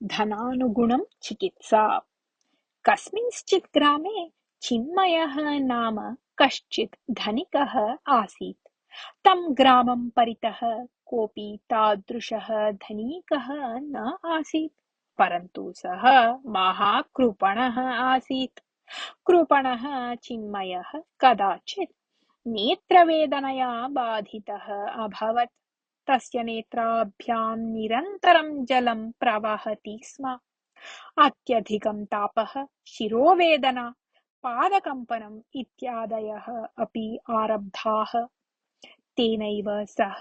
धनानुगुणं चिकित्सा। कस्मिंश्चित् ग्रामे चिन्मयः नाम कश्चित् धनिकः आसीत्। तं ग्रामं परितः कोऽपि तादृशः धनिकः न आसीत्, परन्तु सः महाकृपणः आसीत्। कृपणः चिन्मयः कदाचित् नेत्रवेदनया बाधितः अभवत्। तस्य नेत्राभ्यां निरन्तरं जलं प्रवहति स्म। अत्यधिकं तापः, शिरोवेदना, पादकम्पनम् इत्यादयः अपि आरब्धाः। तेनैव सह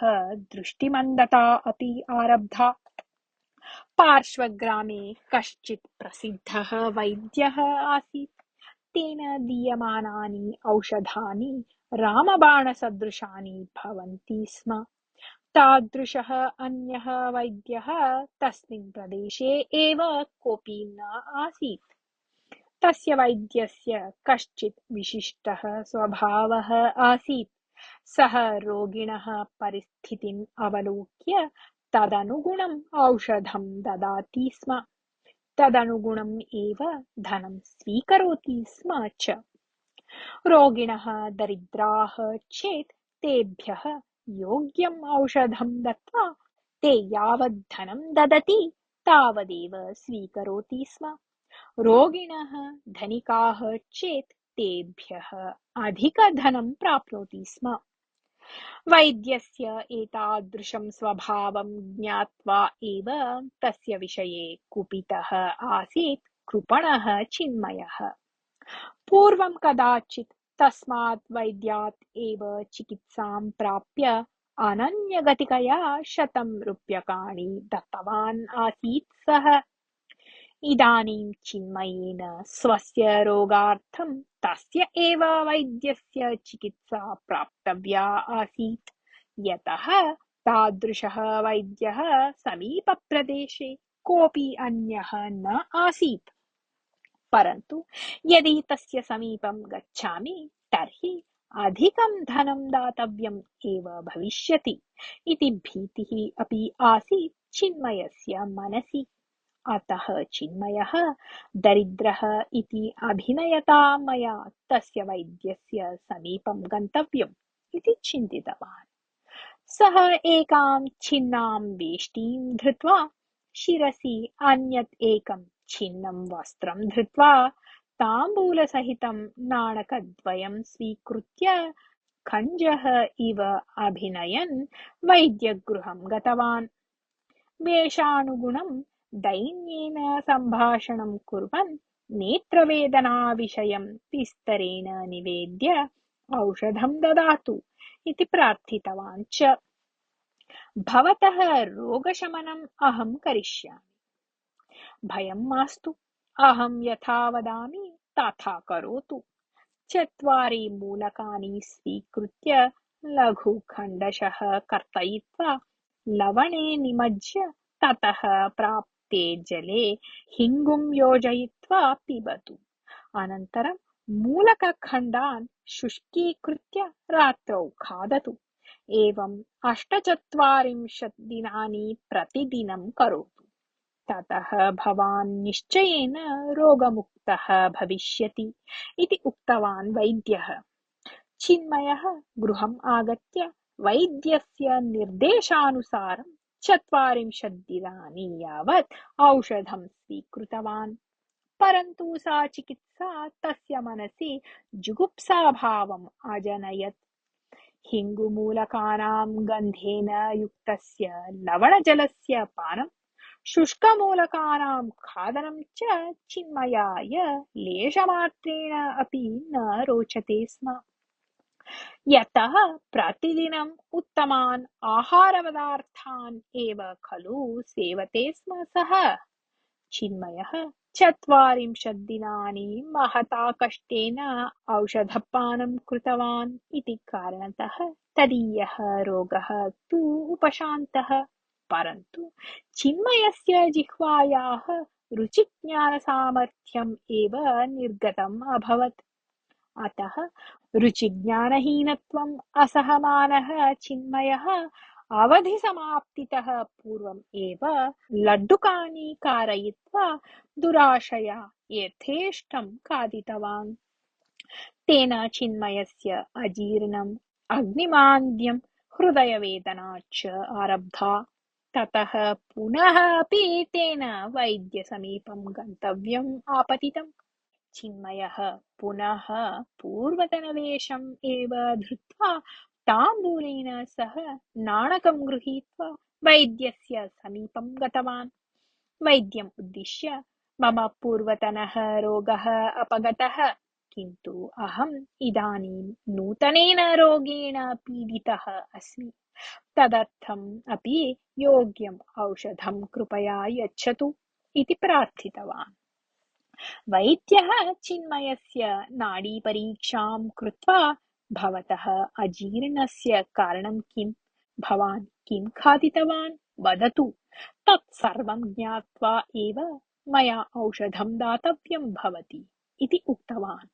दृष्टिमन्दता अपि आरब्धा। पार्श्वग्रामे कश्चित् प्रसिद्धः वैद्यः आसीत्। तेन दीयमानानि औषधानि रामबाणसदृशानि भवन्ति स्म। तादृशः अन्यः वैद्यः तस्मिन् प्रदेशे एव कोऽपि न आसीत्। तस्य वैद्यस्य कश्चित् विशिष्टः स्वभावः आसीत्। सः रोगिणः परिस्थितिम् अवलोक्य तदनुगुणम् औषधं ददाति स्म। तदनुगुणम् एव धनं स्वीकरोति स्म च। रोगिणः दरिद्राः चेत् तेभ्यः योग्यम् औषधं दत्त्वा ते यावत् धनं ददति तावदेव स्वीकरोति स्म। रोगिणः धनिकाः चेत् तेभ्यः अधिकधनं प्राप्नोति स्म। वैद्यस्य एतादृशं स्वभावं ज्ञात्वा एव तस्य विषये कुपितः आसीत् कृपणः चिन्मयः। पूर्वं कदाचित् तस्मात् वैद्यात् एव चिकित्सां प्राप्य अनन्यगतिकया 100 रूप्यकाणि दत्तवान् आसीत् सः। इदानीं चिन्मयेन स्वस्य रोगार्थं तस्य एव वैद्यस्य चिकित्सा प्राप्तव्या आसीत्, यतः तादृशः वैद्यः समीपप्रदेशे कोऽपि अन्यः न आसीत्। परन्तु यदि तस्य समीपं गच्छामि तर्हि अधिकं धनं दातव्यम् एव भविष्यति इति भीतिः अपि आसीत् चिन्मयस्य मनसि। अतः चिन्मयः दरिद्रः इति अभिनयता मया तस्य वैद्यस्य समीपं गन्तव्यम् इति चिन्तितवान्। सः एकां छिन्नां वेष्टीं धृत्वा शिरसि अन्यत् एकं छिन्नं वस्त्रं धृत्वा ताम्बूलसहितं नाणकद्वयं स्वीकृत्य खञ्जः इव अभिनयन् वैद्यगृहं गतवान्। वेषानुगुणं दैन्येन सम्भाषणं कुर्वन् नेत्रवेदनाविषयं विस्तरेण निवेद्य औषधं ददातु इति प्रार्थितवान् च। भवतः रोगशमनम् अहं करिष्यामि, भयं मास्तु, अहं यथा वदामि तथा करोतु। 4 मूलकानि स्वीकृत्य लघुखण्डशः कर्तयित्वा लवणे निमज्य ततः प्राप्ते जले हिङ्गुं योजयित्वा पिबतु। अनन्तरं मूलकखण्डान् शुष्कीकृत्य रात्रौ खादतु। एवं 48 दिनानि प्रतिदिनं करोतु। ततः भवान् निश्चयेन रोगमुक्तः भविष्यति इति उक्तवान् वैद्यः। चिन्मयः गृहम् आगत्य वैद्यस्य निर्देशानुसारं 40 दिनानि यावत् औषधं स्वीकृतवान्। परन्तु सा चिकित्सा तस्य मनसि जुगुप्साभावम् अजनयत्। हिङ्गुमूलकानां गन्धेन युक्तस्य लवणजलस्य पानं, शुष्कमूलकानां खादनं च चिन्मयाय लेशमात्रेण अपि न रोचते स्म। यतः प्रतिदिनम् उत्तमान् आहारपदार्थान् एव खलु सेवते स्म सः। चिन्मयः 40 दिनानि महता कष्टेन औषधपानं कृतवान् इति कारणतः तदीयः रोगः तु उपशान्तः। परन्तु चिन्मयस्य जिह्वायाः रुचिज्ञानसामर्थ्यम् एव निर्गतम् अभवत्। अतः रुचिज्ञानहीनत्वम् असहमानः चिन्मयः अवधिसमाप्तितः पूर्वम् एव लड्डुकानि कारयित्वा दुराशया यथेष्टं खादितवान्। तेन चिन्मयस्य अजीर्णम्, अग्निमान्द्यं, हृदयवेदना च आरब्धा। ततः पुनः अपि तेन वैद्यसमीपं गन्तव्यम् आपतितम्। चिन्मयः पुनः पूर्वतनवेषम् एव धृत्वा ताम्बूलेन सह नाणकं गृहीत्वा वैद्यस्य समीपं गतवान्। वैद्यम् उद्दिश्य, मम पूर्वतनः रोगः अपगतः, किन्तु अहम् इदानीं नूतनेन रोगेण पीडितः अस्मि। तदर्थम् अपि योग्यम् औषधं कृपया यच्छतु इति प्रार्थितवान्। वैद्यः चिन्मयस्य नाडीपरीक्षां कृत्वा, भवतः अजीर्णस्य कारणं किम्? भवान् किं खादितवान्? वदतु। तत् सर्वं ज्ञात्वा एव मया औषधं दातव्यं भवति इति उक्तवान्।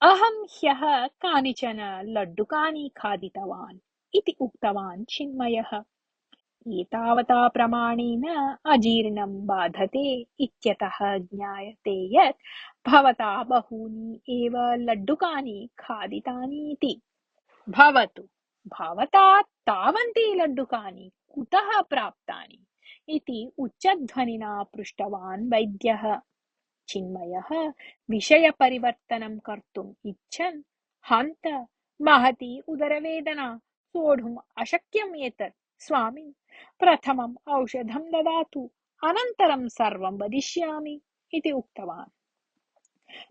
अहं ह्यः कानिचन लड्डुकानि खादितवान् इति उक्तवान् चिन्मयः। एतावता प्रमाणेन अजीर्णं बाधते इत्यतः ज्ञायते यत् भवता बहूनि एव लड्डुकानि खादितानीति। भवतु, भवता तावन्ति लड्डुकानि कुतः प्राप्तानि इति उच्चध्वनिना पृष्टवान् वैद्यः। चिन्मयः विषयपरिवर्तनं कर्तुम् इच्छन्, हन्त, महती उदरवेदना, सोढुम् अशक्यम् एतत्। स्वामिन्, प्रथमम् औषधं ददातु, अनन्तरं सर्वं वदिष्यामि इति उक्तवान्।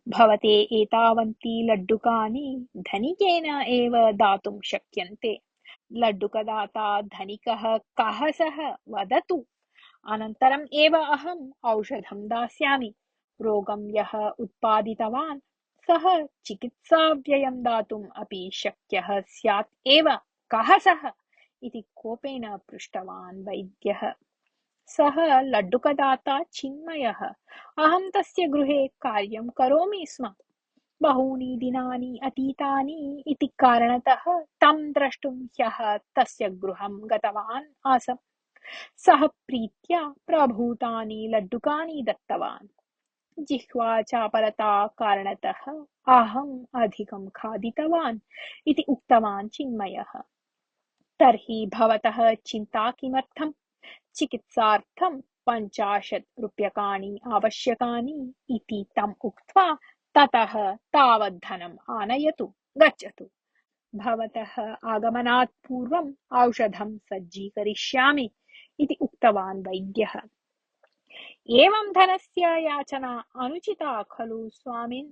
भवते एतावन्ति लड्डुकानि धनिकेन एव दातुं शक्यन्ते। लड्डुकदाता धनिकः कः सः वदतु, अनन्तरम् एव अहम् औषधं दास्यामि। रोगं यः उत्पादितवान् सः चिकित्साव्ययं दातुम् अपि शक्यः स्यात् एव। कः सः इति कोपेन पृष्टवान् वैद्यः। सः लड्डुकदाता चिन्मयः। अहं तस्य गृहे कार्यं करोमि स्म। बहूनि दिनानि अतीतानि इति कारणतः तं द्रष्टुं ह्यः तस्य गृहं गतवान् आसम्। सः प्रीत्या प्रभूतानि लड्डुकानि दत्तवान्। जिह्वाचापलता कारणतः अहम् अधिकं खादितवान् इति उक्तवान् चिन्मयः। तर्हि भवतः चिन्ता किमर्थम्? चिकित्सार्थं 50 रूप्यकाणि आवश्यकानि इति तम् उक्त्वा, ततः तावत् धनम् आनयतु, गच्छतु। भवतः आगमनात् पूर्वम् औषधं सज्जीकरिष्यामि इति उक्तवान् वैद्यः। एवं धनस्य याचना अनुचिता खलु स्वामिन्?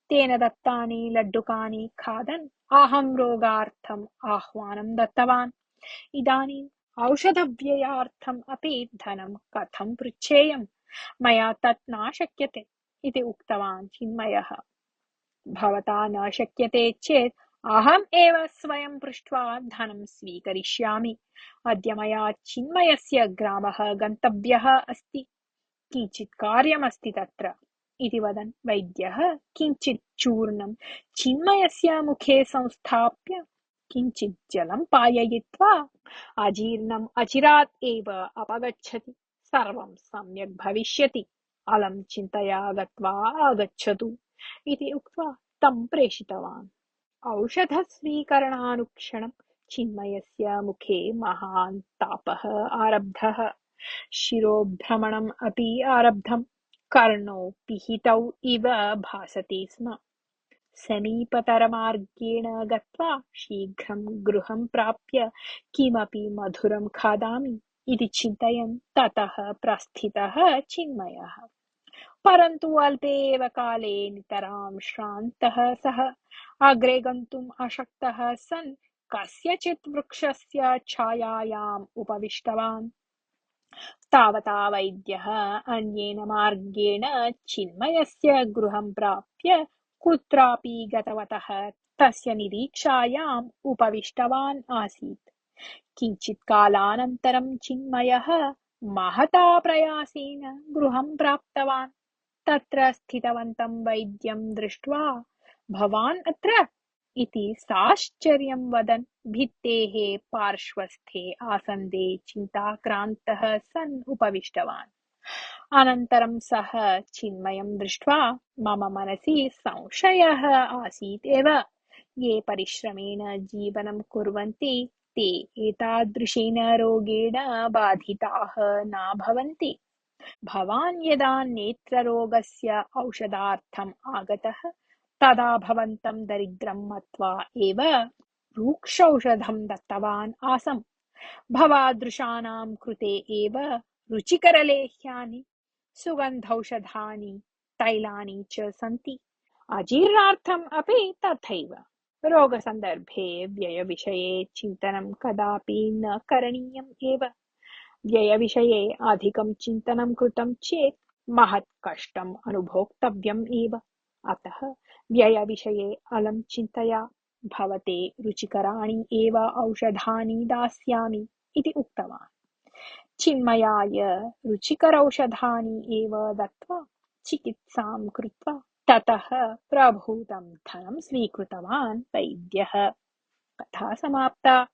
तेन दत्तानि लड्डुकानि खादन् अहं रोगार्थम् आह्वानं दत्तवान्। इदानीम् औषधव्ययार्थम् अपि धनं कथं पृच्छेयम्? मया तत् न शक्यते इति उक्तवान् चिन्मयः। भवता न शक्यते चेत् अहम् एव स्वयं पृष्ट्वा धनं स्वीकरिष्यामि। अद्य मया चिन्मयस्य ग्रामः गन्तव्यः अस्ति। किञ्चित् कार्यमस्ति तत्र इति वदन् वैद्यः किञ्चित् चूर्णं चिन्मयस्य मुखे संस्थाप्य किञ्चित् जलं पाययित्वा, अजीर्णम् अचिरात् एव अपगच्छति, सर्वं सम्यक् भविष्यति, अलं चिन्तया गत्वा आगच्छतु इति उक्त्वा तं प्रेषितवान्। औषधस्वीकरणानुक्षणं चिन्मयस्य मुखे महान् तापः आरब्धः। शिरोभ्रमणम् अपि आरब्धम्। कर्णौ पिहितौ इव भासते स्म। समीपतरमार्गेण गत्वा शीघ्रं गृहं प्राप्य किमपि मधुरं खादामि इति चिन्तयन् ततः प्रस्थितः चिन्मयः। परन्तु अल्पे एव काले नितरां श्रान्तः सः अग्रे गन्तुम् अशक्तः सन् कस्यचित् वृक्षस्य छायायाम् उपविष्टवान्। तावता वैद्यः अन्येन मार्गेण चिन्मयस्य गृहं प्राप्य कुत्रापि गतवतः तस्य निरीक्षायाम् उपविष्टवान् आसीत्। किञ्चित् कालानन्तरं चिन्मयः महता प्रयासेन गृहं प्राप्तवान्। तत्र स्थितवन्तं वैद्यं दृष्ट्वा, भवान् अत्र? इति साश्चर्यं वदन् भित्तेः पार्श्वस्थे आसन्दे चिन्ताक्रान्तः सन् उपविष्टवान्। अनन्तरं सः चिन्मयं दृष्ट्वा मम मनसि संशयः आसीत् एव, ये परिश्रमेण जीवनं कुर्वन्ति ते एतादृशेन रोगेण बाधिताः न भवन्ति। भवान् यदा नेत्ररोगस्य औषधार्थम् आगतः तदा भवन्तं दरिद्रं मत्वा एव रूक्षौषधं दत्तवान् आसम्। भवादृशानां कृते एव रुचिकरलेह्यानि सुगन्धौषधानि तैलानि च सन्ति। अजीर्णार्थम् अपि तथैव। रोगसन्दर्भे व्ययविषये चिन्तनं कदापि न करणीयम् एव। व्ययविषये अधिकं चिन्तनं कृतं चेत् महत् कष्टम् अनुभोक्तव्यम् एव। अतः व्ययविषये अलं चिन्तया भवते रुचिकराणि एव औषधानि दास्यामि इति उक्तवान्। चिन्मयाय रुचिकरौषधानि एव दत्त्वा चिकित्सां कृत्वा ततः प्रभूतं धनं स्वीकृतवान् वैद्यः। कथा समाप्ता।